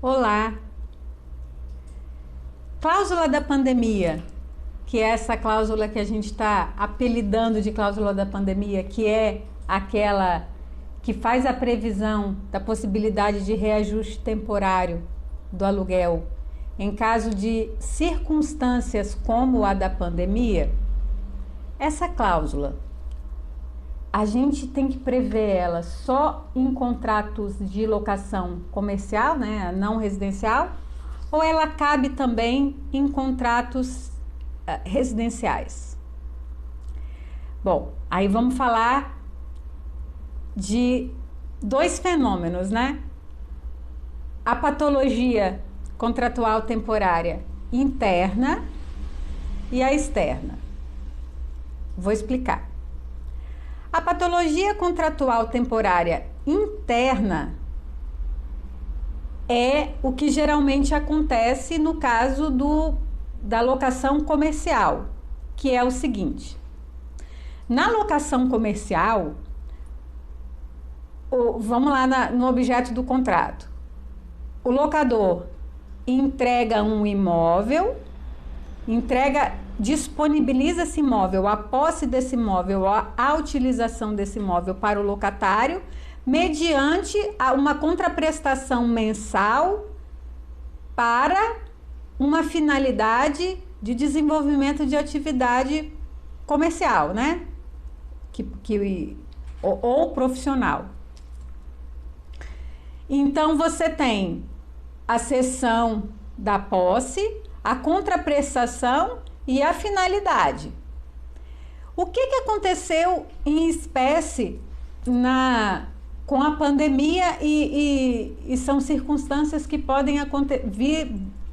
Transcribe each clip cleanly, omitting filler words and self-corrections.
Olá! Cláusula da pandemia, que é essa cláusula que a gente está apelidando de cláusula da pandemia, que é aquela que faz a previsão da possibilidade de reajuste temporário do aluguel em caso de circunstâncias como a da pandemia. Essa cláusula, a gente tem que prever ela só em contratos de locação comercial, né, não residencial, ou ela cabe também em contratos residenciais? Bom, aí vamos falar de dois fenômenos, né? A patologia contratual temporária interna e a externa. Vou explicar. A patologia contratual temporária interna é o que geralmente acontece no caso da locação comercial, que é o seguinte: na locação comercial, vamos lá no objeto do contrato. O locador entrega um imóvel, disponibiliza esse imóvel, a posse desse imóvel, a utilização desse imóvel para o locatário, mediante uma contraprestação mensal para uma finalidade de desenvolvimento de atividade comercial, né? Ou profissional. Então, você tem a cessão da posse, a contraprestação e a finalidade. O que aconteceu em espécie com a pandemia e são circunstâncias que podem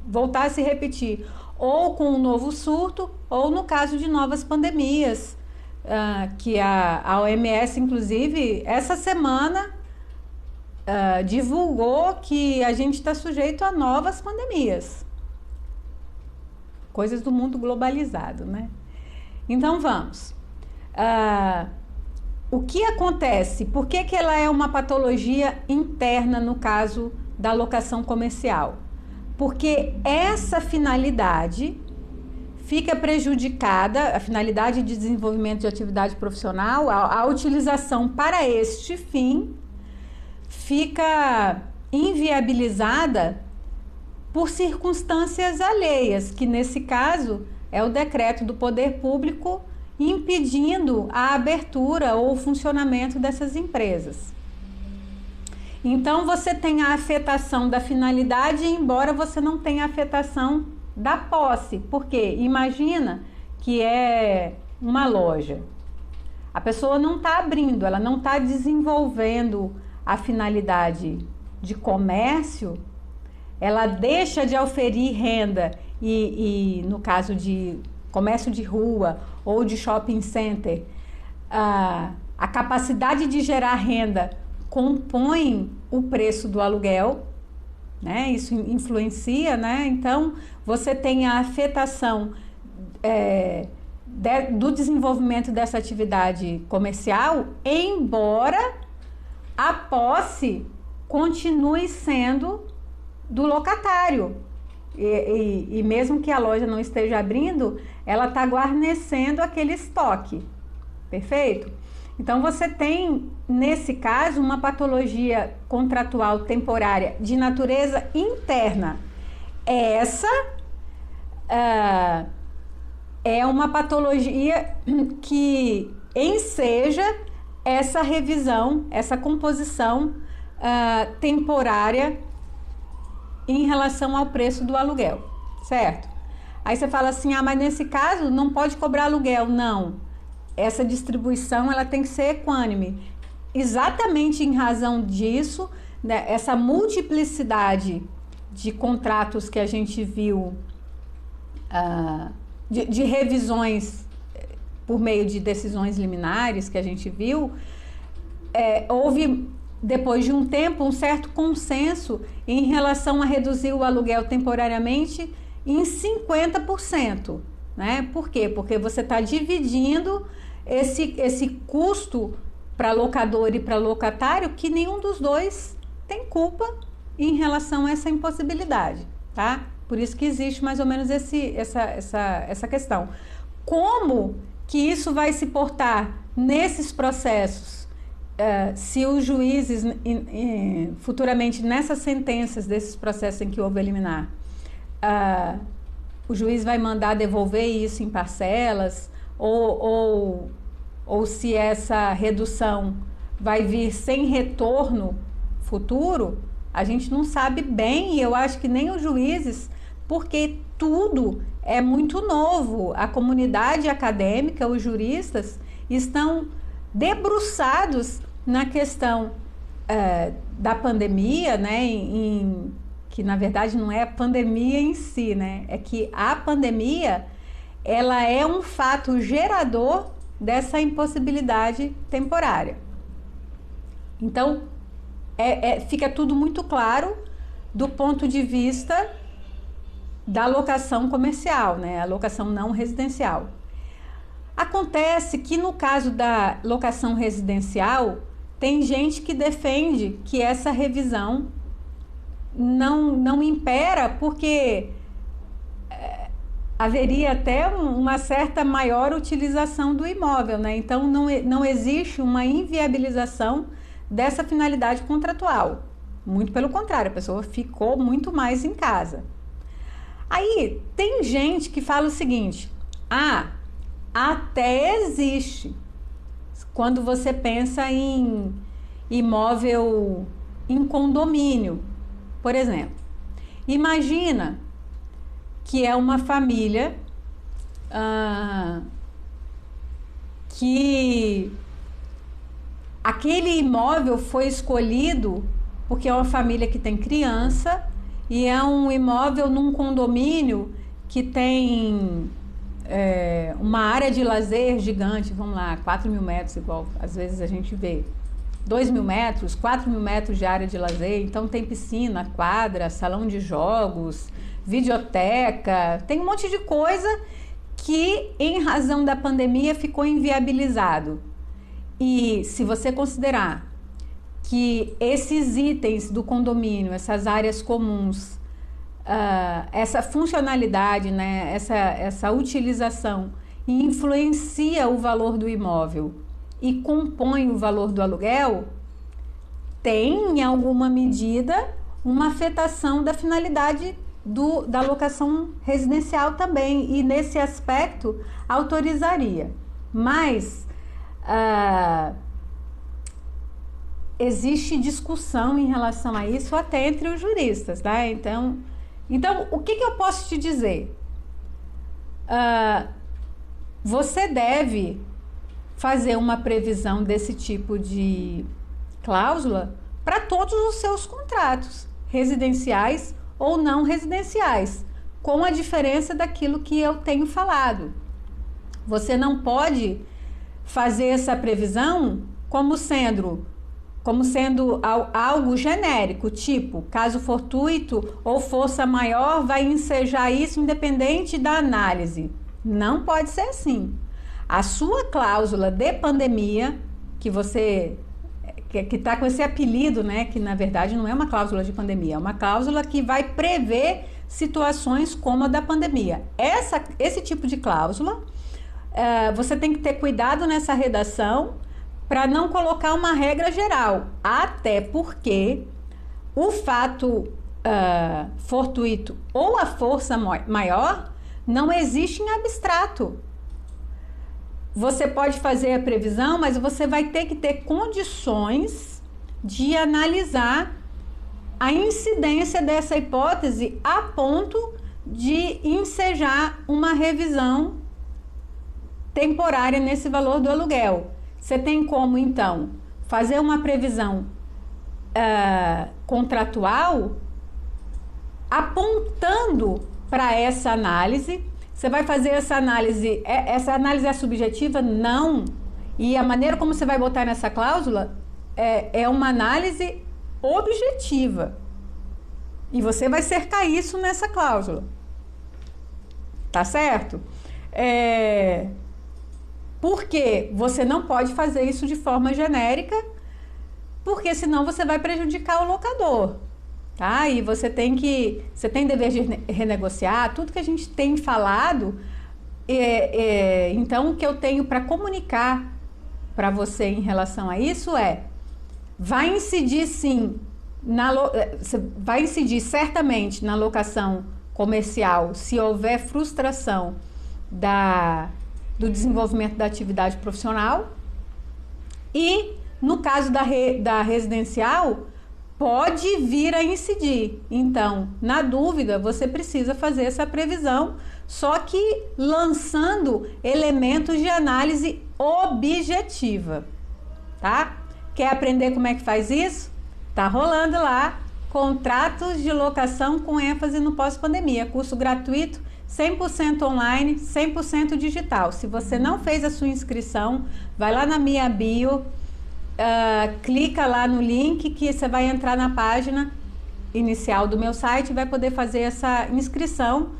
voltar a se repetir, ou com um novo surto, ou no caso de novas pandemias, que a OMS, inclusive, essa semana divulgou que a gente está sujeito a novas pandemias. Coisas do mundo globalizado, né? Então vamos. O que acontece? Por que ela é uma patologia interna no caso da locação comercial? Porque essa finalidade fica prejudicada, a finalidade de desenvolvimento de atividade profissional, a utilização para este fim fica inviabilizada por circunstâncias alheias, que nesse caso é o decreto do poder público impedindo a abertura ou o funcionamento dessas empresas. Então você tem a afetação da finalidade, embora você não tenha a afetação da posse. Porque imagina que é uma loja. A pessoa não está abrindo, ela não está desenvolvendo a finalidade de comércio, ela deixa de oferir renda e no caso de comércio de rua ou de shopping center, a capacidade de gerar renda compõe o preço do aluguel, né? Isso influencia, né? Então, você tem a afetação do desenvolvimento dessa atividade comercial, embora a posse continue sendo do locatário. E mesmo que a loja não esteja abrindo, ela está guarnecendo aquele estoque. Perfeito? Então, você tem, nesse caso, uma patologia contratual temporária de natureza interna. Essa é uma patologia que enseja essa revisão, essa composição temporária em relação ao preço do aluguel, certo? Aí você fala assim, mas nesse caso não pode cobrar aluguel. Não, essa distribuição ela tem que ser equânime. Exatamente em razão disso, né, essa multiplicidade de contratos que a gente viu, de revisões por meio de decisões liminares que a gente viu, houve, depois de um tempo, um certo consenso em relação a reduzir o aluguel temporariamente em 50%. Né? Por quê? Porque você está dividindo esse custo para locador e para locatário, que nenhum dos dois tem culpa em relação a essa impossibilidade, tá? Por isso que existe mais ou menos essa questão. Como que isso vai se portar nesses processos? Se os juízes, futuramente, nessas sentenças desses processos em que houve liminar, o juiz vai mandar devolver isso em parcelas, ou se essa redução vai vir sem retorno futuro, a gente não sabe bem, e eu acho que nem os juízes, porque tudo é muito novo. A comunidade acadêmica, os juristas, estão debruçados na questão da pandemia, né, que na verdade não é a pandemia em si, né, é que a pandemia, ela é um fato gerador dessa impossibilidade temporária. Então, fica tudo muito claro do ponto de vista da locação comercial, né, a locação não residencial. Acontece que no caso da locação residencial, tem gente que defende que essa revisão não impera, porque haveria até uma certa maior utilização do imóvel, né? Então não existe uma inviabilização dessa finalidade contratual. Muito pelo contrário, a pessoa ficou muito mais em casa. Aí tem gente que fala o seguinte: até existe, quando você pensa em imóvel em condomínio, por exemplo. Imagina que é uma família que aquele imóvel foi escolhido porque é uma família que tem criança e é um imóvel num condomínio que tem uma área de lazer gigante, vamos lá, 4.000 metros, igual às vezes a gente vê, 2.000 metros, 4.000 metros de área de lazer, então tem piscina, quadra, salão de jogos, videoteca, tem um monte de coisa que em razão da pandemia ficou inviabilizado. E se você considerar que esses itens do condomínio, essas áreas comuns, essa funcionalidade, né, essa utilização influencia o valor do imóvel e compõe o valor do aluguel, tem em alguma medida uma afetação da finalidade da locação residencial também, e nesse aspecto autorizaria. Mas existe discussão em relação a isso até entre os juristas, tá? Então o que eu posso te dizer? Você deve fazer uma previsão desse tipo de cláusula para todos os seus contratos, residenciais ou não residenciais, com a diferença daquilo que eu tenho falado. Você não pode fazer essa previsão como sendo algo genérico, tipo, caso fortuito ou força maior vai ensejar isso independente da análise. Não pode ser assim. A sua cláusula de pandemia, que está com esse apelido, né, que na verdade não é uma cláusula de pandemia, é uma cláusula que vai prever situações como a da pandemia. Esse tipo de cláusula, você tem que ter cuidado nessa redação para não colocar uma regra geral, até porque o fato fortuito ou a força maior não existe em abstrato. Você pode fazer a previsão, mas você vai ter que ter condições de analisar a incidência dessa hipótese a ponto de ensejar uma revisão temporária nesse valor do aluguel. Você tem como, então, fazer uma previsão contratual apontando para essa análise. Você vai fazer essa análise é subjetiva? Não. E a maneira como você vai botar nessa cláusula é uma análise objetiva. E você vai cercar isso nessa cláusula. Tá certo? Porque você não pode fazer isso de forma genérica, porque senão você vai prejudicar o locador. tá? E você tem dever de renegociar, tudo que a gente tem falado, então o que eu tenho para comunicar para você em relação a isso vai incidir sim, vai incidir certamente na locação comercial se houver frustração do desenvolvimento da atividade profissional, e no caso da residencial pode vir a incidir. Então, na dúvida, você precisa fazer essa previsão, só que lançando elementos de análise objetiva, tá? Quer aprender como é que faz isso? Tá rolando lá contratos de locação com ênfase no pós-pandemia, curso gratuito, 100% online, 100% digital. Se você não fez a sua inscrição, vai lá na minha bio, clica lá no link que você vai entrar na página inicial do meu site e vai poder fazer essa inscrição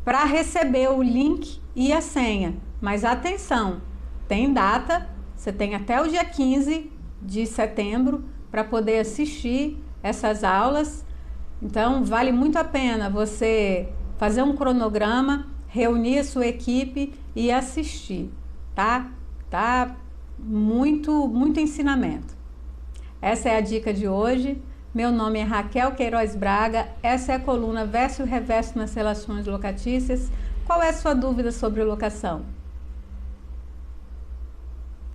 para receber o link e a senha. Mas atenção, tem data, você tem até o dia 15 de setembro para poder assistir essas aulas. Então vale muito a pena você fazer um cronograma, reunir a sua equipe e assistir, tá? Tá muito ensinamento. Essa é a dica de hoje. Meu nome é Raquel Queiroz Braga. Essa é a coluna Verso e Reverso nas relações locatícias. Qual é a sua dúvida sobre locação?